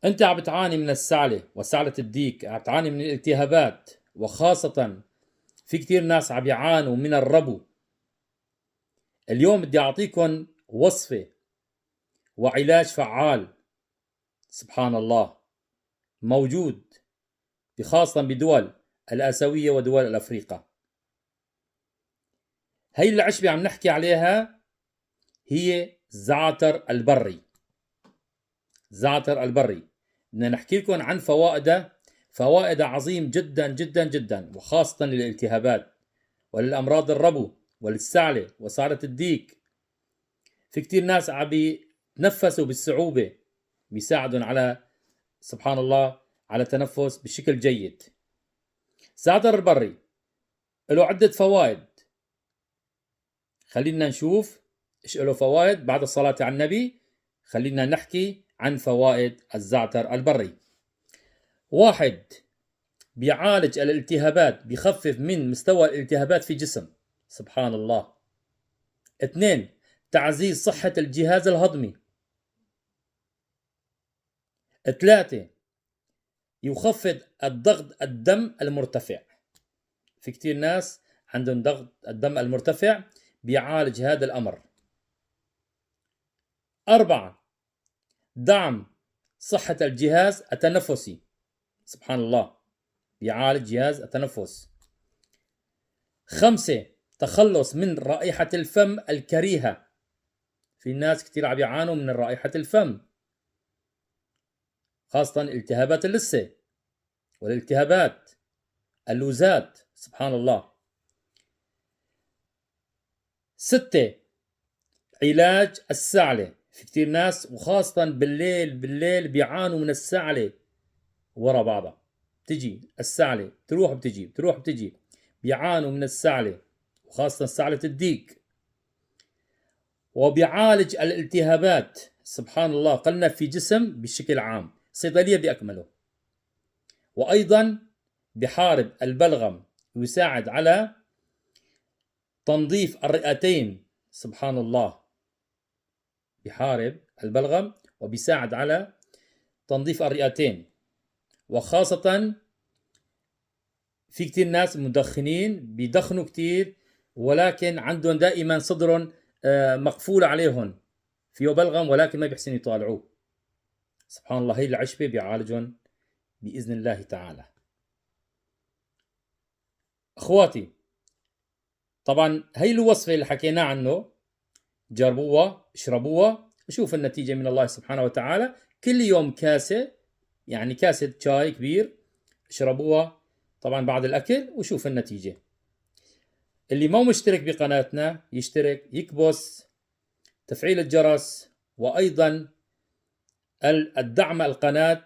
أنت عم بتعاني من السعلة وسعلة الديك، عم بتعاني من الالتهابات، وخاصة في كتير ناس عم يعانوا من الربو. اليوم بدي أعطيكم وصفة وعلاج فعال، سبحان الله، موجود خاصة بدول الآسيوية ودول الأفريقيا. هي العشبة عم نحكي عليها هي زعتر البري. زعتر البري بدنا نحكي لكم عن فوائده. فوائد عظيم جدا جدا جدا، وخاصة للالتهابات وللأمراض الربو وللسعلة وسعلة الديك. في كتير ناس عم بيتنفسوا بالصعوبة، بيساعدهم على، سبحان الله، على التنفس بشكل جيد. زعتر البري له عدة فوائد، خلينا نشوف ايش له فوائد بعد الصلاة على النبي. خلينا نحكي عن فوائد الزعتر البري. 1. بيعالج الالتهابات، بيخفف من مستوى الالتهابات في الجسم، سبحان الله. 2. تعزيز صحة الجهاز الهضمي. 3. يخفض الضغط الدم المرتفع. في كتير ناس عندهم ضغط الدم المرتفع، بيعالج هذا الأمر. 4. دعم صحة الجهاز التنفسي، سبحان الله، بيعالج جهاز التنفس. 5. تخلص من رائحة الفم الكريهة. في ناس كتير عم يعانوا من رائحة الفم، خاصة التهابات اللثة والالتهابات اللوزات، سبحان الله. 6. علاج السعلة. في كتير ناس وخاصة بالليل بيعانوا من السعلة ورا بعضها، تجي السعلة تروح بتجي تروح بتجي، بيعانوا من السعلة وخاصة سعلة الديك. وبيعالج الالتهابات، سبحان الله، قلنا في جسم بشكل عام، صيدلية بأكمله. وأيضا بحارب البلغم ويساعد على تنظيف الرئتين، سبحان الله، بحارب البلغم وبيساعد على تنظيف الرئتين. وخاصة في كتير ناس مدخنين بيدخنوا كتير، ولكن عندهم دائما صدرهم مقفول عليهم، فيه بلغم ولكن ما بيحسن يطالعوه، سبحان الله. هي العشبة بيعالجهم بإذن الله تعالى. أخواتي، طبعا هي الوصفة اللي حكينا عنه، جربوها، اشربوها، شوف النتيجة من الله سبحانه وتعالى. كل يوم كاسة، يعني كاسة شاي كبير، اشربوها طبعا بعد الأكل وشوف النتيجة. اللي مو مشترك بقناتنا يشترك، يكبس تفعيل الجرس، وأيضا الدعم القناة